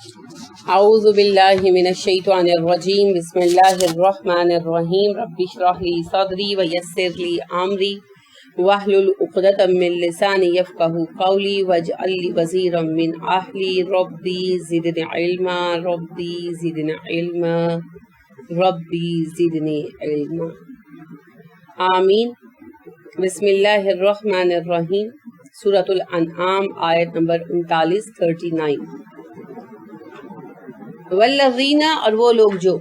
اعوذ باللہ من الشیطان الرجیم بسم اللہ الرحمن الرحیم رب اشرح لی صدری ویسر لی امری واحلل عقدۃ من لسانی یفقہوا قولی واجعل لی وزیرا من اہلی ربی زدنی علما ربی زدنی علما ربی زدنی علما آمین۔ بسم اللہ الرحمن الرحیم، سورۃ الانعام آیت نمبر 39 والذین، اور وہ لوگ جو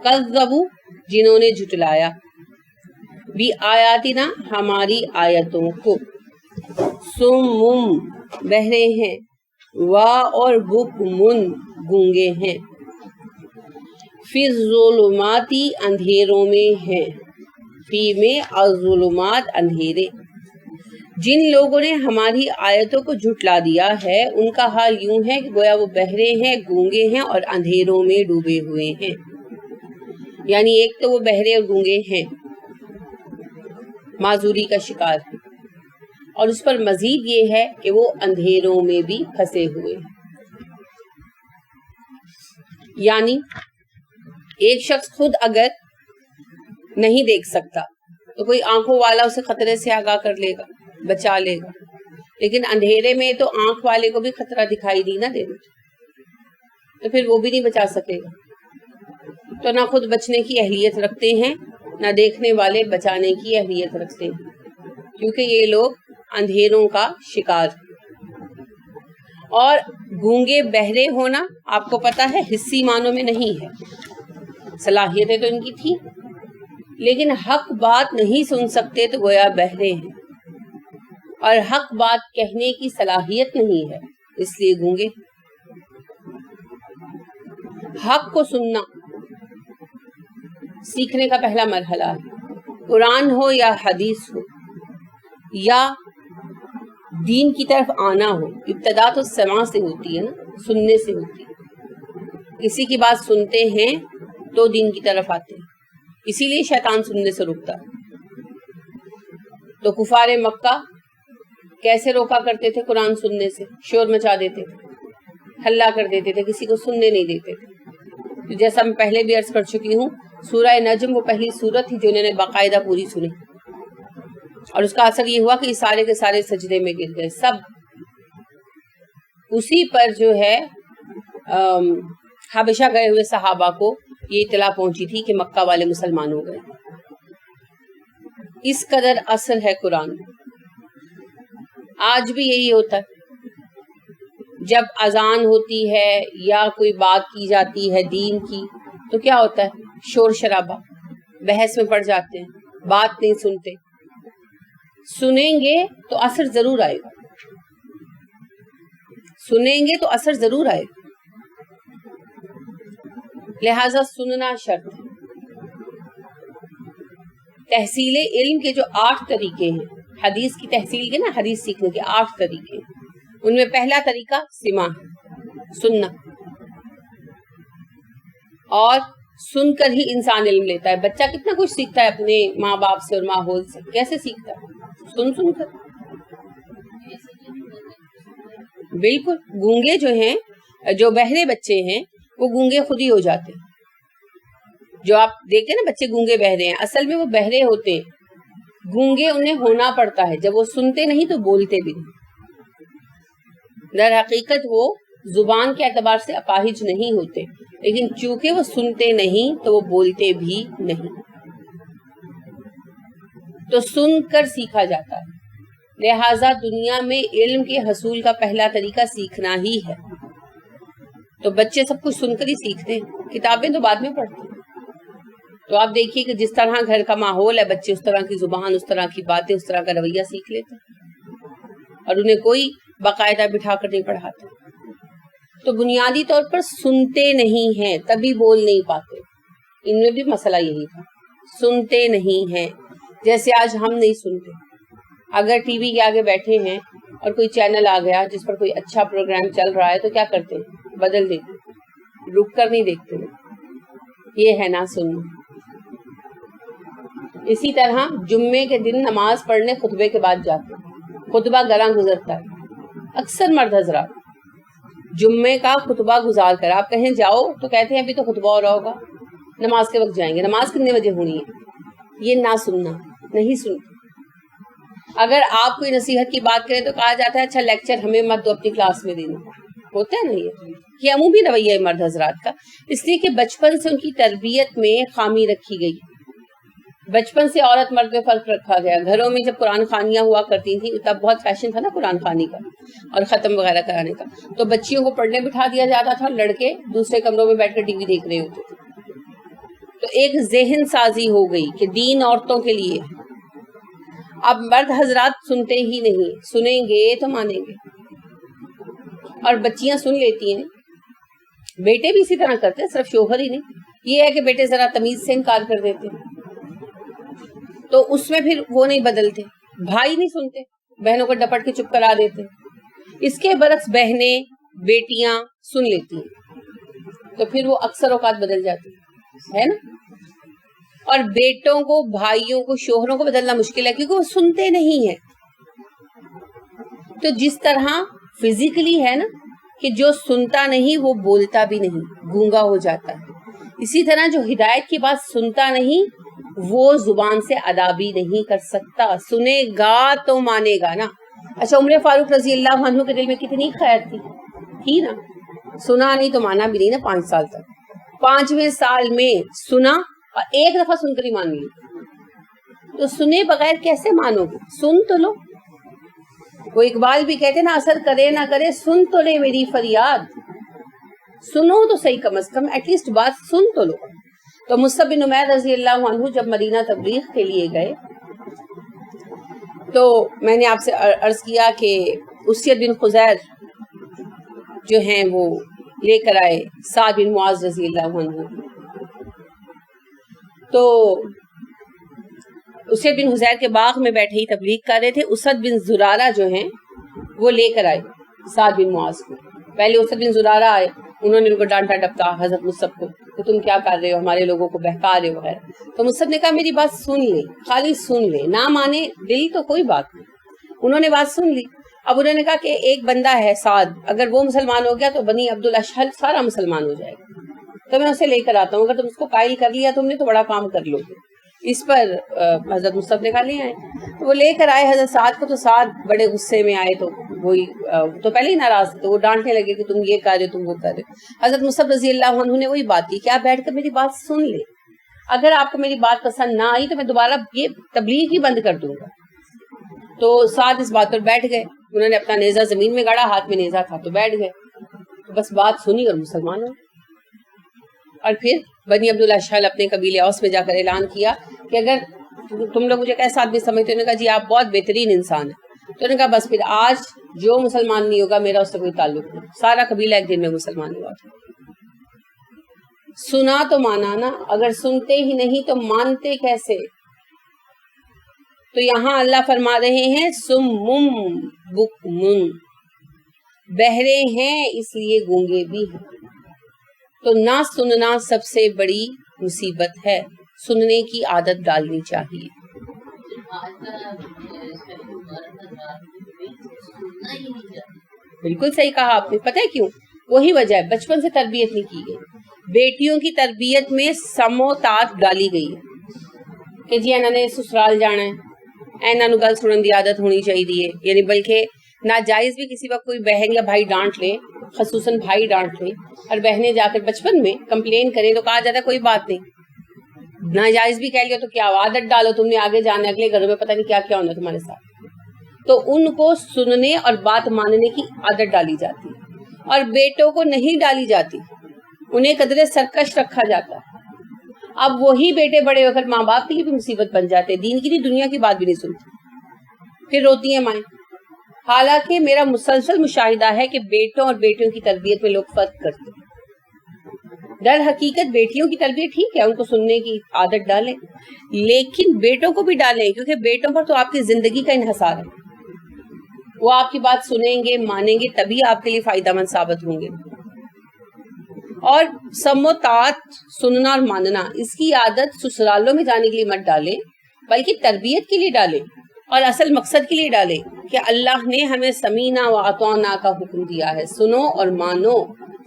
کذبوا، جنہوں نے جھٹلایا، بی آیاتنا، ہماری آیتوں کو، صم، بہرے ہیں، وا اور بکمن، گونگے ہیں، فی الظلماتی، اندھیروں میں ہیں، فی میں الظلمات، اندھیرے۔ جن لوگوں نے ہماری آیتوں کو جھٹلا دیا ہے ان کا حال یوں ہے کہ گویا وہ بہرے ہیں، گونگے ہیں اور اندھیروں میں ڈوبے ہوئے ہیں۔ یعنی ایک تو وہ بہرے اور گونگے ہیں، معذوری کا شکار ہے، اور اس پر مزید یہ ہے کہ وہ اندھیروں میں بھی پھنسے ہوئے ہیں۔ یعنی ایک شخص خود اگر نہیں دیکھ سکتا تو کوئی آنکھوں والا اسے خطرے سے آگاہ کر لے گا، بچا لے گا، لیکن اندھیرے میں تو آنکھ والے کو بھی خطرہ دکھائی دی نہ دے تو پھر وہ بھی نہیں بچا سکے گا۔ تو نہ خود بچنے کی اہلیت رکھتے ہیں، نہ دیکھنے والے بچانے کی اہلیت رکھتے ہیں، کیونکہ یہ لوگ اندھیروں کا شکار ہیں۔ اور گونگے بہرے ہونا آپ کو پتا ہے حصی معنوں میں نہیں ہے، صلاحیتیں تو ان کی تھی لیکن حق بات نہیں سن سکتے تو گویا بہرے ہیں، اور حق بات کہنے کی صلاحیت نہیں ہے اس لیے گونگے۔ حق کو سننا سیکھنے کا پہلا مرحلہ ہے، قرآن ہو یا حدیث ہو یا دین کی طرف آنا ہو، ابتدا تو سماع سے ہوتی ہے نا، سننے سے ہوتی ہے۔ کسی کی بات سنتے ہیں تو دین کی طرف آتے ہیں، اسی لیے شیطان سننے سے روکتا ہے۔ تو کفار مکہ کیسے روکا کرتے تھے قرآن سننے سے؟ شور مچا دیتے تھے، ہلہ کر دیتے تھے، کسی کو سننے نہیں دیتے تھے۔ تو جیسا میں پہلے بھی عرض کر چکی ہوں، سورہ نجم وہ پہلی سورت تھی جو انہوں نے باقاعدہ پوری سنی، اور اس کا اثر یہ ہوا کہ یہ سارے کے سارے سجدے میں گر گئے سب۔ اسی پر جو ہے حبشہ گئے ہوئے صحابہ کو یہ اطلاع پہنچی تھی کہ مکہ والے مسلمان ہو گئے۔ اس قدر اثر ہے قرآن۔ آج بھی یہی ہوتا ہے، جب اذان ہوتی ہے یا کوئی بات کی جاتی ہے دین کی تو کیا ہوتا ہے؟ شور شرابہ، بحث میں پڑ جاتے ہیں، بات نہیں سنتے۔ سنیں گے تو اثر ضرور آئے گا، سنیں گے تو اثر ضرور آئے گا، لہذا سننا شرط ہے۔ تحصیل علم کے جو 8 طریقے ہیں، حدیث کی تحصیل کے نا، حدیث سیکھنے کے 8 طریقے ہیں، ان میں پہلا طریقہ سماع ہے، سننا، اور سن کر ہی انسان علم لیتا ہے۔ بچہ کتنا کچھ سیکھتا ہے اپنے ماں باپ سے اور ماحول سے، کیسے سیکھتا ہے؟ سن کر۔ بالکل، گونگے جو ہیں، جو بہرے بچے ہیں وہ گونگے خود ہی ہو جاتے ہیں۔ جو آپ دیکھتے ہیں نا بچے گونگے بہرے ہیں، اصل میں وہ بہرے ہوتے ہیں، گونگے انہیں ہونا پڑتا ہے، جب وہ سنتے نہیں تو بولتے بھی نہیں۔ در حقیقت وہ زبان کے اعتبار سے اپاہج نہیں ہوتے، لیکن چونکہ وہ سنتے نہیں تو وہ بولتے بھی نہیں، تو سن کر سیکھا جاتا ہے۔ لہٰذا دنیا میں علم کے حصول کا پہلا طریقہ سیکھنا ہی ہے۔ تو بچے سب کچھ سن کر ہی سیکھتے ہیں، کتابیں تو بعد میں پڑھتے ہیں۔ تو آپ دیکھیے کہ جس طرح گھر کا ماحول ہے، بچے اس طرح کی زبان، اس طرح کی باتیں، اس طرح کا رویہ سیکھ لیتے ہیں، اور انہیں کوئی باقاعدہ بٹھا کر نہیں پڑھاتا۔ تو بنیادی طور پر سنتے نہیں ہیں تبھی بول نہیں پاتے، ان میں بھی مسئلہ یہی تھا، سنتے نہیں ہیں۔ جیسے آج ہم نہیں سنتے، اگر ٹی وی کے آگے بیٹھے ہیں اور کوئی چینل آ گیا جس پر کوئی اچھا پروگرام چل رہا ہے تو کیا کرتے ہیں؟ بدل دیتے، رک کر نہیں دیکھتے، یہ ہے نہ سننا۔ اسی طرح جمعے کے دن نماز پڑھنے خطبے کے بعد جاتے ہیں، خطبہ گراں گزرتا ہے، اکثر مرد حضرات جمعے کا خطبہ گزار کر آپ کہیں جاؤ تو کہتے ہیں ابھی تو خطبہ ہو رہا ہوگا، نماز کے وقت جائیں گے، نماز کتنے بجے ہونی ہے؟ یہ نہ سننا، نہیں سنتے۔ اگر آپ کوئی نصیحت کی بات کریں تو کہا جاتا ہے اچھا لیکچر ہمیں مت دو، اپنی کلاس میں دینا، ہوتا ہے نا یہ عمومی رویہ ہے مرد حضرات کا، اس لیے کہ بچپن سے ان کی تربیت میں خامی رکھی گئی، بچپن سے عورت مرد میں فرق رکھا گیا۔ گھروں میں جب قرآن خوانیاں ہوا کرتی تھیں تب بہت فیشن تھا نا قرآن خوانی کا اور ختم وغیرہ کرانے کا، تو بچیوں کو پڑھنے بٹھا دیا جاتا تھا، لڑکے دوسرے کمروں میں بیٹھ کر ٹی وی دیکھ رہے ہوتے تھے۔ تو ایک ذہن سازی ہو گئی کہ دین عورتوں کے لیے۔ اب مرد حضرات سنتے ہی نہیں، سنیں گے تو مانیں گے، اور بچیاں سن لیتی ہیں، بیٹے بھی اسی طرح کرتے ہیں، صرف شوہر ہی نہیں، یہ ہے کہ بیٹے ذرا تمیز سے انکار کر دیتے ہیں تو اس میں پھر وہ نہیں بدلتے، بھائی نہیں سنتے، بہنوں کو ڈپٹ کے چپ کرا دیتے، اس کے برعکس بہنیں بیٹیاں سن لیتی ہیں تو پھر وہ اکثر اوقات بدل جاتی ہے نا۔ اور بیٹوں کو، بھائیوں کو، شوہروں کو بدلنا مشکل ہے کیونکہ وہ سنتے نہیں ہیں۔ تو جس طرح فزیکلی ہے نا کہ جو سنتا نہیں وہ بولتا بھی نہیں، گونگا ہو جاتا ہے، اسی طرح جو ہدایت کی بات سنتا نہیں وہ زبان سے ادا بھی نہیں کر سکتا، سنے گا تو مانے گا نا۔ اچھا عمر فاروق رضی اللہ عنہ کے دل میں کتنی خیر تھی نا، سنا نہیں تو مانا بھی نہیں نا 5 سال تک، 5ویں سال میں سنا اور ایک دفعہ سن کر ہی مان لی، تو سنے بغیر کیسے مانو گے؟ سن تو لو۔ وہ اقبال بھی کہتے نا اثر کرے نہ کرے سن تو لے میری فریاد، سنو تو صحیح، کم از کم ایٹ لیسٹ بات سن تو لو۔ تو مصعب بن عمیر رضی اللہ عنہ جب مدینہ تبلیغ کے لیے گئے تو میں نے آپ سے عرض کیا کہ اسید بن خزیر جو ہیں وہ لے کر آئے سعد بن معاذ رضی اللہ عنہ، تو اسید بن حذیر کے باغ میں بیٹھے ہی تبلیغ کر رہے تھے، اسد بن زرارہ جو ہیں وہ لے کر آئے سعد بن معاذ کو۔ پہلے اسد بن زرارہ آئے، انہوں نے ان کو ڈانٹا ڈپٹا حضرت مصعب کو کہ تم کیا کر رہے ہو، ہمارے لوگوں کو بہکا رہے ہو وغیرہ۔ تو مصعب نے کہا میری بات سن لے، خالی سن لے، نہ مانے دل تو کوئی بات نہیں۔ انہوں نے بات سن لی۔ اب انہوں نے کہا کہ ایک بندہ ہے سعد، اگر وہ مسلمان ہو گیا تو بنی عبد الاشہل سارا مسلمان ہو جائے گا، تو میں اسے لے کر آتا ہوں، اگر تم اس کو قائل کر لیا تم نے تو بڑا کام کر لو گے۔ اس پر حضرت مصعب نے کہا لے آئے، وہ لے کر آئے حضرت سعد کو، تو سعد بڑے غصے میں آئے، تو وہی تو پہلے ہی ناراض تھے، وہ ڈانٹنے لگے کہ تم یہ کر رہے تم وہ کر رہے۔ حضرت مصعب رضی اللہ عنہ نے وہی بات کی کہ آپ بیٹھ کر میری بات سن لیں، اگر آپ کو میری بات پسند نہ آئی تو میں دوبارہ یہ تبلیغ ہی بند کر دوں گا۔ تو سعد اس بات پر بیٹھ گئے، انہوں نے اپنا نیزہ زمین میں گاڑا، ہاتھ میں نیزہ تھا تو بیٹھ گئے، تو بس بات سنی اور مسلمان ہو۔ اور پھر بنی عبد الاشہل اپنے قبیلے اوس میں جا کر اعلان کیا کہ اگر تم لوگ مجھے کیسا آدمی سمجھتے ہو، انہوں نے کہا جی آپ بہت بہترین انسان ہیں، تو انہوں نے کہا بس پھر آج جو مسلمان نہیں ہوگا میرا اس سے کوئی تعلق نہیں۔ سارا قبیلہ ایک دن میں مسلمان ہوا۔ سنا تو مانا نا، اگر سنتے ہی نہیں تو مانتے کیسے؟ تو یہاں اللہ فرما رہے ہیں سمم بکمن، بہرے ہیں اس لیے گونگے بھی ہیں۔ تو نہ سننا سب سے بڑی مصیبت ہے، سننے کی عادت ڈالنی چاہیے۔ بالکل صحیح کہا آپ نے، پتہ ہے کیوں؟ وہی وجہ ہے، بچپن سے تربیت نہیں کی گئی۔ بیٹیوں کی تربیت میں سموتات ڈالی گئی ہے کہ جی انہوں نے سسرال جانا ہے، انہوں نے گل سنن دی عادت ہونی چاہیے، یعنی بلکہ ناجائز بھی کسی وقت کوئی بہن یا بھائی ڈانٹ لے، خصوصاً بھائی ڈانٹ لے اور بہنیں جا کر بچپن میں کمپلین کریں تو کہا جاتا ہے کوئی بات نہیں، ناجائز بھی کہہ لیا تو کیا عادت ڈالو، تم نے آگے جانا، اگلے گھروں میں پتہ نہیں کیا کیا ہونا تمہارے ساتھ۔ تو ان کو سننے اور بات ماننے کی عادت ڈالی جاتی ہے، اور بیٹوں کو نہیں ڈالی جاتی، انہیں قدرے سرکش رکھا جاتا ہے۔ اب وہی بیٹے بڑے ہو کر ماں باپ کے لیے بھی مصیبت بن جاتے ہیں، دین کی نہیں دنیا کی بات بھی نہیں سنتے، پھر روتی ہیں مائیں۔ حالانکہ میرا مسلسل مشاہدہ ہے کہ بیٹوں اور بیٹیوں کی تربیت میں لوگ فرق کرتے ہیں۔ در حقیقت بیٹیوں کی تربیت ٹھیک ہے، ان کو سننے کی عادت ڈالیں، لیکن بیٹوں کو بھی ڈالیں، کیونکہ بیٹوں پر تو آپ کی زندگی کا انحصار ہے، وہ آپ کی بات سنیں گے، مانیں گے، تبھی آپ کے لیے فائدہ مند ثابت ہوں گے۔ اور سموتات، سننا اور ماننا، اس کی عادت سسرالوں میں جانے کے لیے مت ڈالیں، بلکہ تربیت کے لیے ڈالیں اور اصل مقصد کے لیے ڈالے کہ اللہ نے ہمیں سمینا و اطعنا کا حکم دیا ہے، سنو اور مانو،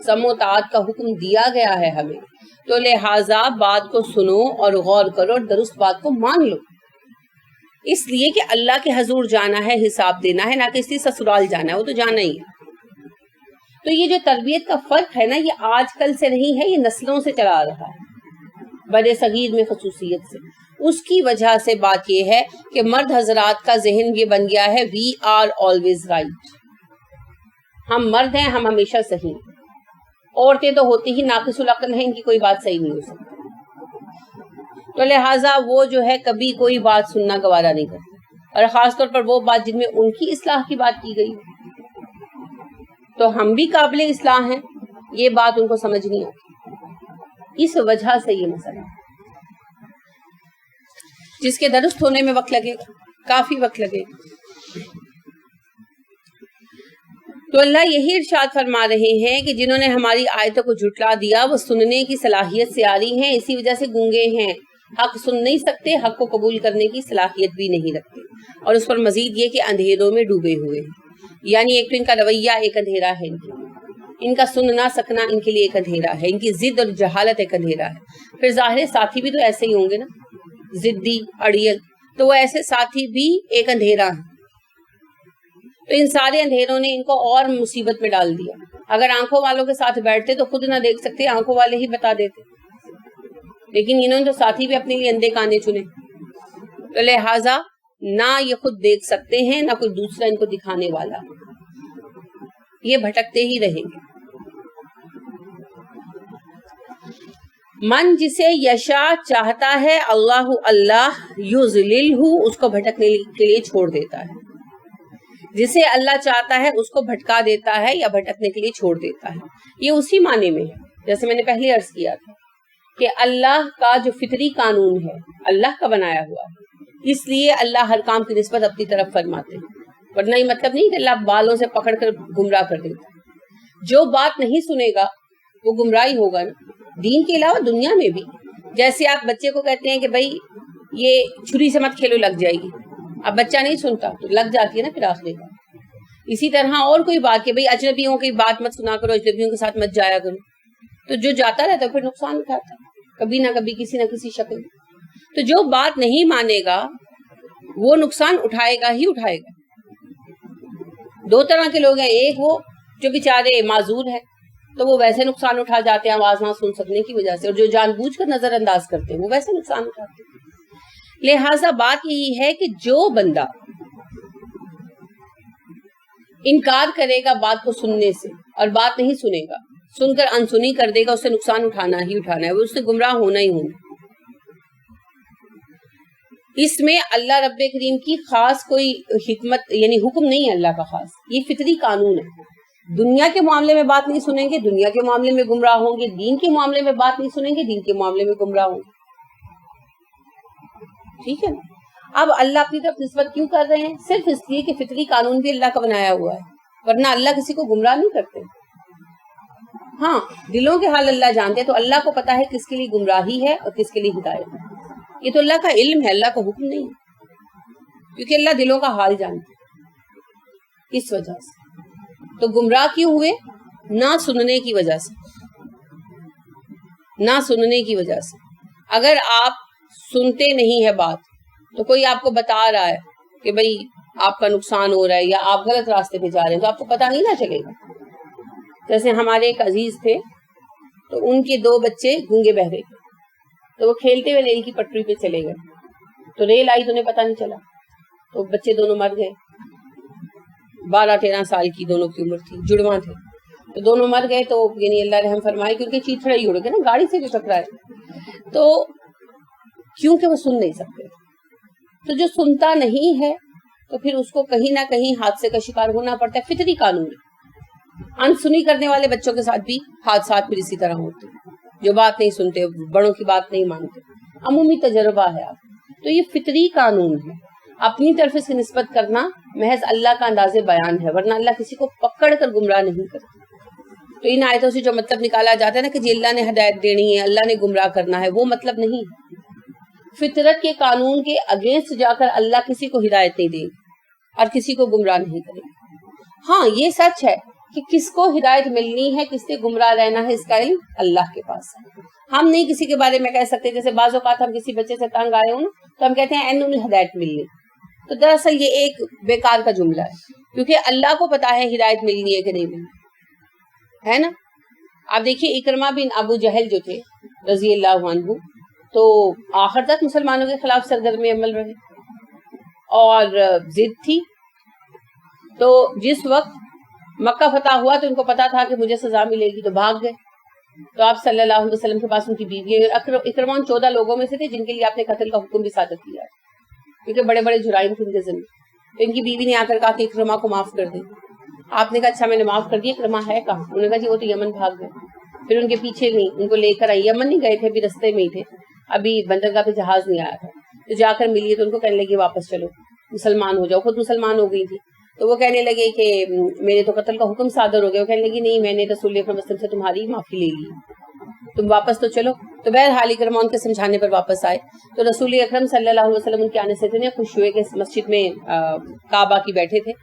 سم و طاعت کا حکم دیا گیا ہے ہمیں، تو لہٰذا بات کو سنو اور غور کرو اور درست بات کو مان لو، اس لیے کہ اللہ کے حضور جانا ہے، حساب دینا ہے، نہ کہ اس لیے سسرال جانا ہے، وہ تو جانا ہی ہے۔ تو یہ جو تربیت کا فرق ہے نا، یہ آج کل سے نہیں ہے، یہ نسلوں سے چلا رہا ہے، بڑے صغیر میں خصوصیت سے۔ اس کی وجہ سے بات یہ ہے کہ مرد حضرات کا ذہن یہ بن گیا ہے وی آر آلویز رائٹ، ہم مرد ہیں، ہم ہمیشہ صحیح، عورتیں تو ہوتی ہی ناقص العقل ہیں، ان کی کوئی بات صحیح نہیں ہو سکتی، تو لہٰذا وہ جو ہے کبھی کوئی بات سننا گوارا نہیں کرتے، اور خاص طور پر وہ بات جن میں ان کی اصلاح کی بات کی گئی، تو ہم بھی قابل اصلاح ہیں، یہ بات ان کو سمجھ نہیں آتی، اس وجہ سے یہ مسئلہ ہے جس کے درست ہونے میں وقت لگے گا، کافی وقت لگے گا۔ تو اللہ یہی ارشاد فرما رہے ہیں کہ جنہوں نے ہماری آیتوں کو جھٹلا دیا وہ سننے کی صلاحیت سے عاری ہیں، اسی وجہ سے گونگے ہیں، حق سن نہیں سکتے، حق کو قبول کرنے کی صلاحیت بھی نہیں رکھتے، اور اس پر مزید یہ کہ اندھیروں میں ڈوبے ہوئے ہیں، یعنی ایک تو ان کا رویہ ایک اندھیرا ہے، ان کا سن نہ سکنا ان کے لیے ایک اندھیرا ہے، ان کی ضد اور جہالت ایک اندھیرا ہے۔ پھر ظاہر ساتھی بھی تو ایسے ہی ہوں گے نا، ضدی اڑیل، تو وہ ایسے ساتھی بھی ایک اندھیرا ہے، تو ان سارے اندھیروں نے ان کو اور مصیبت میں ڈال دیا۔ اگر آنکھوں والوں کے ساتھ بیٹھتے تو خود نہ دیکھ سکتے، آنکھوں والے ہی بتا دیتے، لیکن انہوں نے تو ساتھی بھی اپنے لیے اندھے کانے چنے، تو لہٰذا نہ یہ خود دیکھ سکتے ہیں، نہ کوئی دوسرا ان کو دکھانے والا، یہ بھٹکتے ہی رہیں گے۔ من جسے یشا چاہتا ہے اللہ یضللہ، اس کو بھٹکنے کے لیے چھوڑ دیتا ہے، جسے اللہ چاہتا ہے اس کو بھٹکا دیتا ہے یا بھٹکنے کے لیے چھوڑ دیتا ہے۔ یہ اسی معنی میں ہے جیسے میں نے پہلے عرض کیا تھا کہ اللہ کا جو فطری قانون ہے اللہ کا بنایا ہوا ہے، اس لیے اللہ ہر کام کی نسبت اپنی طرف فرماتے ہیں، ورنہ یہ مطلب نہیں کہ اللہ بالوں سے پکڑ کر گمراہ کر دیتا ہے۔ جو بات نہیں سنے گا وہ گمراہی ہوگا نا، دین کے علاوہ دنیا میں بھی۔ جیسے آپ بچے کو کہتے ہیں کہ بھائی یہ چھری سے مت کھیلو، لگ جائے گی، اب بچہ نہیں سنتا تو لگ جاتی ہے نا پھر آخری کا۔ اسی طرح اور کوئی بات کہ بھائی اجنبیوں کی بات مت سنا کرو، اجنبیوں کے ساتھ مت جایا کرو، تو جو جاتا رہتا ہے پھر نقصان اٹھاتا ہے کبھی نہ کبھی کسی نہ کسی شکل۔ تو جو بات نہیں مانے گا وہ نقصان اٹھائے گا ہی اٹھائے گا۔ دو طرح کے لوگ ہیں، ایک وہ جو بیچارے معذور ہیں تو وہ ویسے نقصان اٹھا جاتے ہیں آواز نہ سن سکنے کی وجہ سے، اور جو جان بوجھ کر نظر انداز کرتے ہیں وہ ویسے نقصان اٹھاتے ہیں۔ لہٰذا بات یہی ہے کہ جو بندہ انکار کرے گا بات کو سننے سے اور بات نہیں سنے گا، سن کر انسنی کر دے گا، اس سے نقصان اٹھانا ہی اٹھانا ہے، وہ اس سے گمراہ ہونا ہی ہونا۔ اس میں اللہ رب کریم کی خاص کوئی حکمت یعنی حکم نہیں ہے اللہ کا خاص، یہ فطری قانون ہے۔ دنیا کے معاملے میں بات نہیں سنیں گے، دنیا کے معاملے میں گمراہ ہوں گے، دین کے معاملے میں بات نہیں سنیں گے، دین کے معاملے میں گمراہ ہوں گے۔ ٹھیک ہے نا؟ اب اللہ اپنی طرف نسبت کیوں کر رہے ہیں؟ صرف اس لیے کہ فطری قانون بھی اللہ کا بنایا ہوا ہے، ورنہ اللہ کسی کو گمراہ نہیں کرتے۔ ہاں دلوں کے حال اللہ جانتے، تو اللہ کو پتا ہے کس کے لیے گمراہی ہے اور کس کے لیے ہدایت ہے۔ یہ تو اللہ کا علم ہے، اللہ کا حکم نہیں ہے، کیونکہ اللہ دلوں کا حال جانتا ہے۔ اس وجہ سے تو گمراہ کیوں ہوئے؟ نہ سننے کی وجہ سے، نہ سننے کی وجہ سے۔ اگر آپ سنتے نہیں ہے بات تو کوئی آپ کو بتا رہا ہے کہ بھئی آپ کا نقصان ہو رہا ہے یا آپ غلط راستے پہ جا رہے ہیں، تو آپ کو پتہ نہیں نہ چلے گا۔ جیسے ہمارے ایک عزیز تھے تو ان کے 2 بچے گونگے بہرے تھے، تو وہ کھیلتے ہوئے ریل کی پٹری پہ چلے گئے، تو ریل آئی تو انہیں پتہ نہیں چلا، تو بچے دونوں مر گئے۔ 12-13 سال کی دونوں کی عمر تھی، جڑواں تھے، تو دونوں مر گئے۔ تو یعنی اللہ رحم فرمائے، کیونکہ چیتھڑے ہی اڑ گئے نا، گاڑی سے جو ٹکرائے، تو کیونکہ وہ سن نہیں سکتے۔ تو جو سنتا نہیں ہے تو پھر اس کو کہیں نہ کہیں حادثے کا شکار ہونا پڑتا ہے، فطری قانون ہے۔ انسنی کرنے والے بچوں کے ساتھ بھی حادثات پھر اسی طرح ہوتے ہیں، جو بات نہیں سنتے، بڑوں کی بات نہیں مانتے، عمومی تجربہ ہے آپ۔ تو یہ فطری قانون ہے، اپنی طرف اس کی نسبت کرنا محض اللہ کا انداز بیان ہے، ورنہ اللہ کسی کو پکڑ کر گمراہ نہیں کرتا۔ تو ان آیتوں سے جو مطلب نکالا جاتا ہے نا کہ جی اللہ نے ہدایت دینی ہے، اللہ نے گمراہ کرنا ہے، وہ مطلب نہیں۔ فطرت کے قانون کے اگینسٹ جا کر اللہ کسی کو ہدایت نہیں دے اور کسی کو گمراہ نہیں کرے. ہاں یہ سچ ہے کہ کس کو ہدایت ملنی ہے کس سے گمراہ رہنا ہے اس کا علم اللہ کے پاس ہے. ہم نہیں کسی کے بارے میں کہہ سکتے. جیسے بعض اوقات ہم کسی بچے سے تنگ آئے ہوں نا تو ہم کہتے ہیں انہیں ہدایت ملنی. تو دراصل یہ ایک بیکار کا جملہ ہے, کیونکہ اللہ کو پتا ہے ہدایت ملنی ہے کہ نہیں ملنی ہے نا. آپ دیکھیے اکرمہ بن ابو جہل جو تھے رضی اللہ عنہ, تو آخر تک مسلمانوں کے خلاف سرگرم عمل رہے اور ضد تھی. تو جس وقت مکہ فتح ہوا تو ان کو پتا تھا کہ مجھے سزا ملے گی, تو بھاگ گئے. تو آپ صلی اللہ علیہ وسلم کے پاس ان کی بیوی, اکرمہ 14 لوگوں میں سے تھے جن کے لیے آپ نے قتل کا حکم بھی صادر کیا, کیونکہ بڑے بڑے جرائم تھے ان کے ذمہ. تو ان کی بیوی نے آ کر کہا کہ اکرمہ کو معاف کر دیں. آپ نے کہا اچھا میں نے معاف کر دیا, اکرمہ ہے کہاں؟ انہوں نے کہا جی وہ تو یمن بھاگ گئے. پھر ان کے پیچھے گئی, ان کو لے کر آئی. یمن نہیں گئے تھے, ابھی رستے میں ہی تھے, ابھی بندرگاہ پہ جہاز نہیں آیا تھا. تو جا کر ملی تو ان کو کہنے لگی واپس چلو مسلمان ہو جاؤ. خود مسلمان ہو گئی تھی. تو وہ کہنے لگے کہ میرے تو قتل کا حکم صادر ہو گیا. وہ کہنے لگی نہیں, میں نے رسول اکرم صلی اللہ علیہ وسلم سے تمہاری معافی لے لی, تم واپس تو چلو. تو بہرحال اکرمہ ان کے سمجھانے پر واپس آئے. تو رسول اکرم صلی اللہ علیہ وسلم ان کے آنے سے اتنے خوش ہوئے کہ مسجد میں کعبہ کی بیٹھے تھے,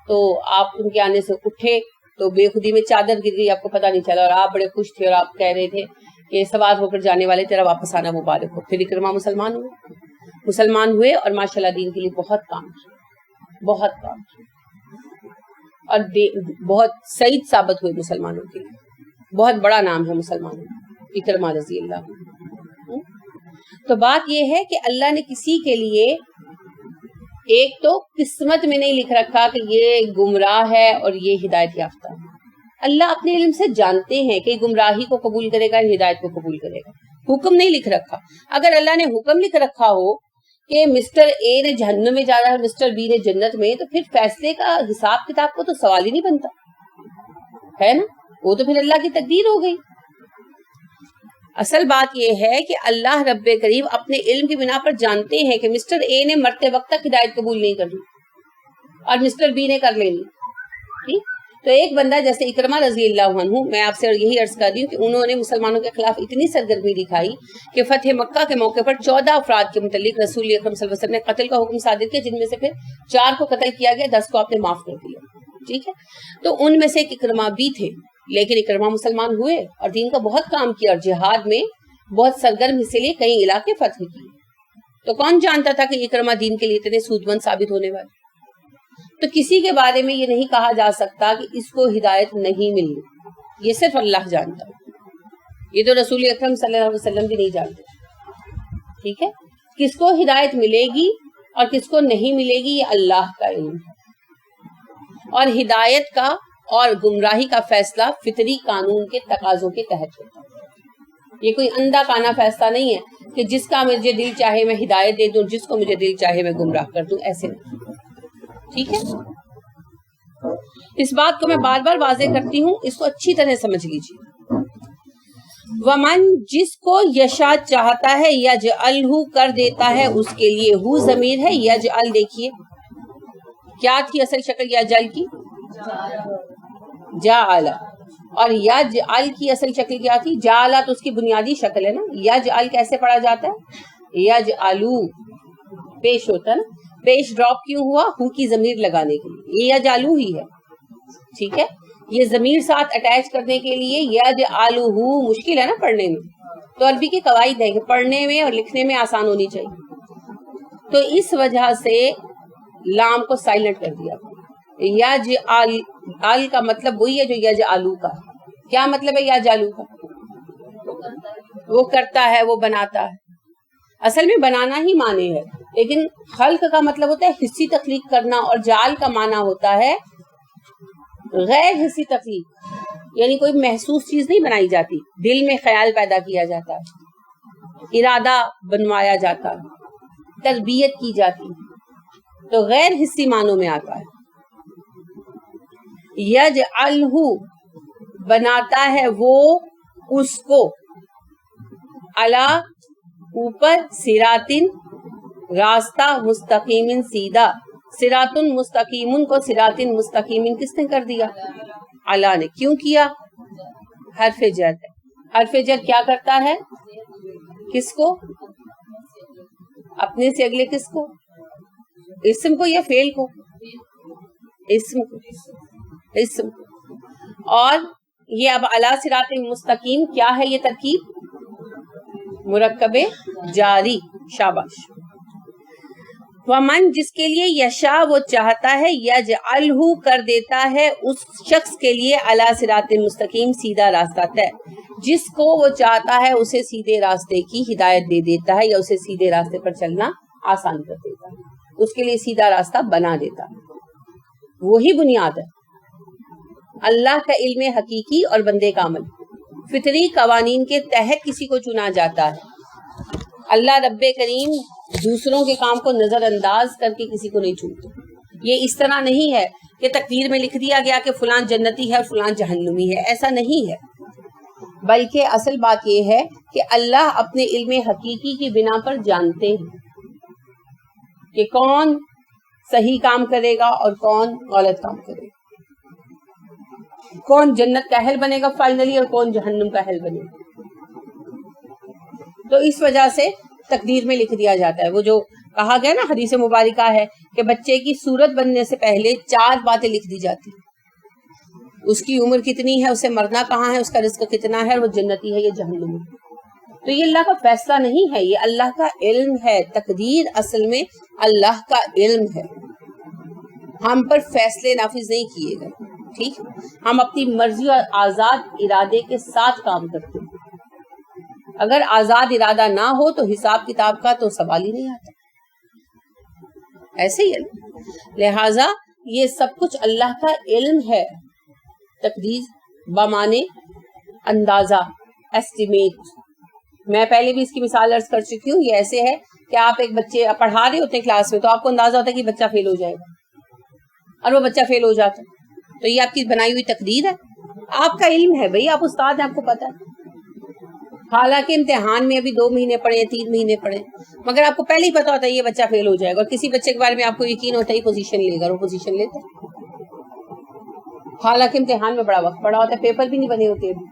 تو آپ ان کے آنے سے اٹھے تو بے خودی میں چادر گر گئی, آپ کو پتہ نہیں چلا, اور آپ بڑے خوش تھے اور آپ کہہ رہے تھے کہ سوار ہو کر جانے والے تیرا واپس آنا مبارک ہو. پھر اکرمہ مسلمان ہوئے اور ماشاءاللہ دین کے لیے بہت کام کیا اور بہت سعید ثابت ہوئے مسلمانوں کے لیے. بہت بڑا نام ہے مسلمانوں کا اکرمہ رضی اللہ. تو بات یہ ہے کہ اللہ نے کسی کے لیے ایک تو قسمت میں نہیں لکھ رکھا کہ یہ گمراہ ہے اور یہ ہدایت یافتہ ہے. اللہ اپنے علم سے جانتے ہیں کہ گمراہی کو قبول کرے گا, ہدایت کو قبول کرے گا. حکم نہیں لکھ رکھا. اگر اللہ نے حکم لکھ رکھا ہو کہ مسٹر اے نے جہنم میں جانا ہے, مسٹر بی نے جنت میں, تو پھر فیصلے کا حساب کتاب کو تو سوال ہی نہیں بنتا ہے نا. وہ تو پھر اللہ کی تقدیر ہو گئی. اصل بات یہ ہے کہ اللہ رب کریم اپنے علم کی بنا پر جانتے ہیں کہ مسٹر اے نے مرتے وقت تک ہدایت قبول نہیں کرنی اور مسٹر بی نے کر لینی. ٹھیک, تو ایک بندہ جیسے اکرمہ رضی اللہ عنہ, میں آپ سے یہی عرض کر رہی ہوں کہ انہوں نے مسلمانوں کے خلاف اتنی سرگرمی دکھائی کہ فتح مکہ کے موقع پر 14 افراد کے متعلق رسول اکرم صلی اللہ علیہ وسلم نے قتل کا حکم صادر کیا, جن میں سے پھر 4 کو قتل کیا گیا, 10 کو آپ نے معاف کر دیا. ٹھیک ہے, تو ان میں سے ایک اکرمہ بھی تھے, لیکن اکرمہ مسلمان ہوئے اور دین کا بہت کام کیا اور جہاد میں بہت سرگرم حصے لیے, کئی علاقے فتح کیے. تو کون جانتا تھا کہ اکرمہ دین کے لیے اتنے سودمند ثابت ہونے والے. تو کسی کے بارے میں یہ نہیں کہا جا سکتا کہ اس کو ہدایت نہیں ملی, یہ صرف اللہ جانتا. یہ تو رسول اکرم صلی اللہ علیہ وسلم بھی نہیں جانتے. ٹھیک ہے, کس کو ہدایت ملے گی اور کس کو نہیں ملے گی یہ اللہ کا علم ہے. اور ہدایت کا اور گمراہی کا فیصلہ فطری قانون کے تقاضوں کے تحت ہوتا ہے. یہ کوئی اندھا کانا فیصلہ نہیں ہے کہ جس کا مجھے دل چاہے میں ہدایت دے دوں, جس کو مجھے دل چاہے میں گمراہ کر دوں, ایسے نہیں. ٹھیک ہے, اس بات کو میں بار بار واضح کرتی ہوں, اس کو اچھی طرح سمجھ لیجیے. ومن, جس کو یشا چاہتا ہے, یجعلہ کر دیتا ہے اس کے لیے, ہو ضمیر ہے, یجعل دیکھیے کیا تھی اصل شکل یجعل کی, جعل, اور یجعل کی اصل شکل کیا تھی, جعل تو اس کی بنیادی شکل ہے نا. یجعل کیسے پڑھا جاتا ہے, یجعلو پیش ہوتا ہے نا, پیش ڈراپ کیوں ہوا, ہو کی ضمیر لگانے کے لیے, یہ یجعلو ہی ہے. ٹھیک ہے, یہ ضمیر ساتھ اٹیچ کرنے کے لیے یجعلہ, مشکل ہے نا پڑھنے میں, تو عربی کے قواعد ہے کہ پڑھنے میں اور لکھنے میں آسان ہونی چاہیے, تو اس وجہ سے لام کو سائلنٹ کر دیا. یجعل, ال کا مطلب وہی ہے جو یجعلو کا. کیا مطلب ہے یجعلو کا, وہ کرتا ہے, وہ بناتا ہے. اصل میں بنانا ہی معنی ہے, لیکن خلق کا مطلب ہوتا ہے حصی تخلیق کرنا, اور جعل کا معنی ہوتا ہے غیر حصی تخلیق, یعنی کوئی محسوس چیز نہیں بنائی جاتی, دل میں خیال پیدا کیا جاتا ہے, ارادہ بنوایا جاتا ہے, تربیت کی جاتی ہے, تو غیر حصی معنوں میں آتا ہے. یجعلہ بناتا ہے وہ اس کو, علی اوپر, صراطن راستہ, مستقیم سیدھا, صراطن مستقیمن کو صراطن مستقیمن کس نے کر دیا, علی نے. کیوں کیا, حرف جر ہے. حرف جر کیا کرتا ہے, کس کو, اپنے سے اگلے کس کو؟ اسم کو یا فعل کو؟ اسم کو. اور یہ اب علی صراط مستقیم کیا ہے؟ یہ ترکیب مرکب جاری. شاباش. ومن جس کے لیے یشا وہ چاہتا ہے، یجعلہ کر دیتا ہے اس شخص کے لیے علی صراط مستقیم سیدھا راستہ طے. جس کو وہ چاہتا ہے اسے سیدھے راستے کی ہدایت دے دیتا ہے یا اسے سیدھے راستے پر چلنا آسان کر دیتا ہے، اس کے لیے سیدھا راستہ بنا دیتا ہے. وہی بنیاد ہے اللہ کا علم حقیقی اور بندے کا عمل. فطری قوانین کے تحت کسی کو چنا جاتا ہے. اللہ رب کریم دوسروں کے کام کو نظر انداز کر کے کسی کو نہیں چھوڑتا. یہ اس طرح نہیں ہے کہ تقدیر میں لکھ دیا گیا کہ فلان جنتی ہے فلان جہنمی ہے، ایسا نہیں ہے. بلکہ اصل بات یہ ہے کہ اللہ اپنے علم حقیقی کی بنا پر جانتے ہیں کہ کون صحیح کام کرے گا اور کون غلط کام کرے گا، کون جنت کا اہل بنے گا فائنلی اور کون جہنم کا اہل بنے گا. تو اس وجہ سے تقدیر میں لکھ دیا جاتا ہے. وہ جو کہا گیا نا حدیث مبارکہ ہے کہ بچے کی صورت بننے سے پہلے 4 باتیں لکھ دی جاتی، اس کی عمر کتنی ہے، اسے مرنا کہاں ہے، اس کا رزق کتنا ہے، اور وہ جنتی ہے یا جہنمی. تو یہ اللہ کا فیصلہ نہیں ہے، یہ اللہ کا علم ہے. تقدیر اصل میں اللہ کا علم ہے، ہم پر فیصلے نافذ نہیں کیے گئے. ٹھیک، ہم اپنی مرضی اور آزاد ارادے کے ساتھ کام کرتے ہیں. اگر آزاد ارادہ نہ ہو تو حساب کتاب کا تو سوال ہی نہیں آتا. ایسے ہی ہے. لہذا یہ سب کچھ اللہ کا علم ہے. تقدیر بمانے اندازہ، ایسٹیمیٹ. میں پہلے بھی اس کی مثال عرض کر چکی ہوں. یہ ایسے ہے کہ آپ ایک بچے پڑھا رہے ہوتے ہیں کلاس میں، تو آپ کو اندازہ ہوتا ہے کہ بچہ فیل ہو جائے گا اور وہ بچہ فیل ہو جاتا ہے، تو یہ آپ کی بنائی ہوئی تقدیر ہے، آپ کا علم ہے. بھائی آپ استاد ہیں، آپ کو پتا ہے. حالانکہ امتحان میں ابھی 2 مہینے پڑھے 3 مہینے پڑھے، مگر آپ کو پہلے ہی پتا ہوتا ہے یہ بچہ فیل ہو جائے گا، اور کسی بچے کے بارے میں آپ کو یقین ہوتا ہے یہ پوزیشن لے گا، اور وہ پوزیشن لیتا ہے. حالانکہ امتحان میں بڑا وقت پڑا ہوتا ہے، پیپر بھی نہیں بنے ہوتے ابھی.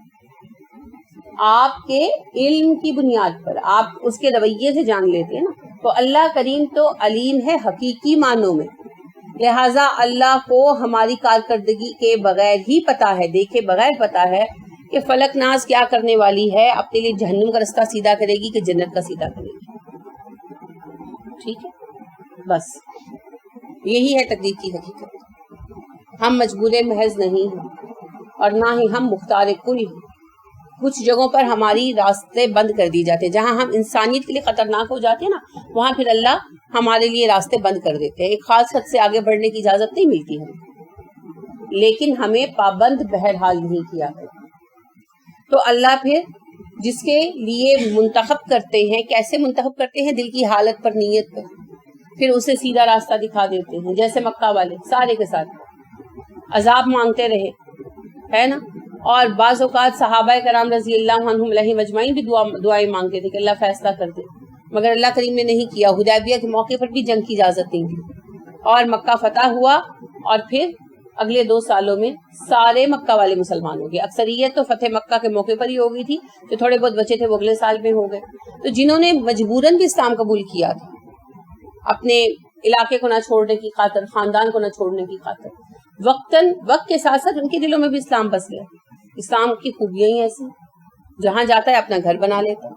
آپ کے علم کی بنیاد پر آپ اس کے رویے سے جان لیتے ہیں نا. تو اللہ کریم تو علیم ہے حقیقی معنوں میں. لہٰذا اللہ کو ہماری کارکردگی کے بغیر ہی پتا ہے، دیکھے بغیر پتا ہے کہ فلک ناز کیا کرنے والی ہے، اپنے لیے جہنم کا رستہ سیدھا کرے گی کہ جنت کا سیدھا کرے گی. ٹھیک ہے، بس یہی ہے تقدیر کی حقیقت. ہم مجبور محض نہیں ہیں اور نہ ہی ہم مختار کل ہیں. کچھ جگہوں پر ہماری راستے بند کر دی جاتے ہیں، جہاں ہم انسانیت کے لیے خطرناک ہو جاتے ہیں نا، وہاں پھر اللہ ہمارے لیے راستے بند کر دیتے ہیں. ایک خاص حد سے آگے بڑھنے کی اجازت نہیں ملتی ہمیں، لیکن ہمیں پابند بہرحال نہیں کیا گیا. تو اللہ پھر جس کے لیے منتخب کرتے ہیں، کیسے منتخب کرتے ہیں؟ دل کی حالت پر، نیت پر، پھر اسے سیدھا راستہ دکھا دیتے ہیں. جیسے مکہ والے سارے کے ساتھ عذاب مانگتے رہے، ہے نا، اور بعض اوقات صحابہ کرام رضی اللہ عنہم علیہم اجمعین بھی دعائیں مانگتے تھے کہ اللہ فیصلہ کر دے، مگر اللہ کریم نے نہیں کیا. حدیبیہ کے موقع پر بھی جنگ کی اجازت نہیں دی، اور مکہ فتح ہوا، اور پھر اگلے 2 سالوں میں سارے مکہ والے مسلمان ہو گئے. اکثریت تو فتح مکہ کے موقع پر ہی ہو گئی تھی، جو تھوڑے بہت بچے تھے وہ اگلے سال میں ہو گئے. تو جنہوں نے مجبوراً بھی اسلام قبول کیا تھا، اپنے علاقے کو نہ چھوڑنے کی خاطر، خاندان کو نہ چھوڑنے کی خاطر، وقت کے ساتھ ساتھ ان کے دلوں میں بھی اسلام بس گیا. اسلام کی خوبیاں ہی ایسی، جہاں جاتا ہے اپنا گھر بنا لیتا ہے.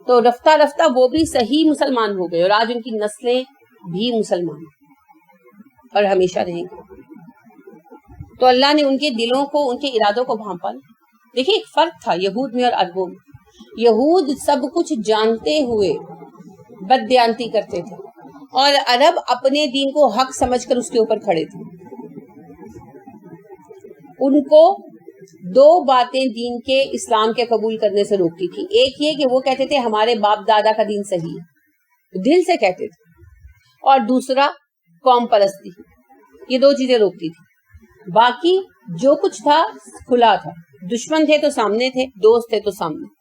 تو رفتہ رفتہ وہ بھی صحیح مسلمان ہو گئے، اور آج ان کی نسلیں بھی مسلمان اور ہمیشہ رہیں گے. تو اللہ نے ان کے دلوں کو، ان کے ارادوں کو بھانپا. دیکھیں ایک فرق تھا یہود میں اور عربوں میں. یہود سب کچھ جانتے ہوئے بددیانتی کرتے تھے، اور عرب اپنے دین کو حق سمجھ کر اس کے اوپر کھڑے تھے. ان کو 2 باتیں دین کے، اسلام کے قبول کرنے سے روکتی تھی. ایک یہ کہ وہ کہتے تھے ہمارے باپ دادا کا دین صحیح ہے، دل سے کہتے تھے، اور دوسرا قوم پرستی. یہ 2 چیزیں روکتی تھی. باقی جو کچھ تھا کھلا تھا. دشمن تھے تو سامنے تھے، دوست تھے تو سامنے.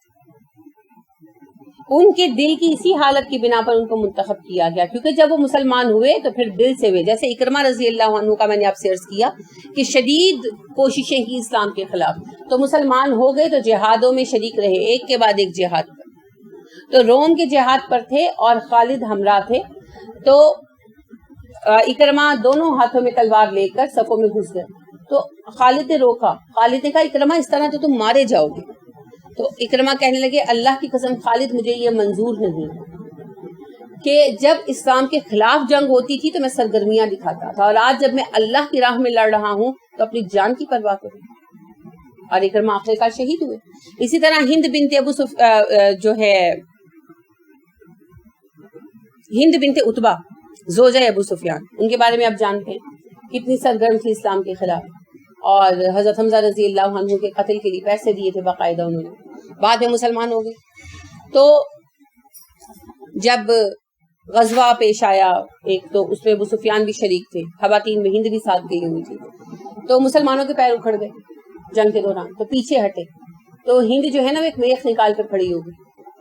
ان کے دل کی اسی حالت کی بنا پر ان کو منتخب کیا گیا، کیونکہ جب وہ مسلمان ہوئے تو پھر دل سے ہوئے. جیسے اکرمہ رضی اللہ عنہ کا میں نے آپ سے عرض کیا کہ شدید کوششیں کی اسلام کے خلاف، تو مسلمان ہو گئے تو جہادوں میں شریک رہے، ایک کے بعد ایک جہاد. تو روم کے جہاد پر تھے اور خالد ہمراہ تھے. تو اکرما دونوں ہاتھوں میں تلوار لے کر صفوں میں گھس گئے. تو خالد نے روکا. خالد نے کہا اکرما اس طرح تو تم مارے جاؤ گے. تو اکرما کہنے لگے اللہ کی قسم خالد مجھے یہ منظور نہیں کہ جب اسلام کے خلاف جنگ ہوتی تھی تو میں سرگرمیاں دکھاتا تھا، اور آج جب میں اللہ کی راہ میں لڑ رہا ہوں تو اپنی جان کی پرواہ کروں. اور اکرما آخرکار شہید ہوئے. اسی طرح ہند بنت عتبہ زوجہ ابو سفیان، ان کے بارے میں آپ جانتے ہیں کتنی سرگرم تھی اسلام کے خلاف، اور حضرت حمزہ رضی اللہ عنہ کے قتل کے لیے پیسے دیے تھے باقاعدہ انہوں نے. بعد میں مسلمان ہو گئے. تو جب غزوہ پیش آیا ایک، تو اس میں ابو سفیان بھی شریک تھے، خواتین میں ہند بھی ساتھ گئی ہوئی تھی. تو مسلمانوں کے پیر اکھڑ گئے جنگ کے دوران، تو پیچھے ہٹے. تو ہند جو ہے نا وہ ایک میخ نکال کر کھڑی ہو گئی.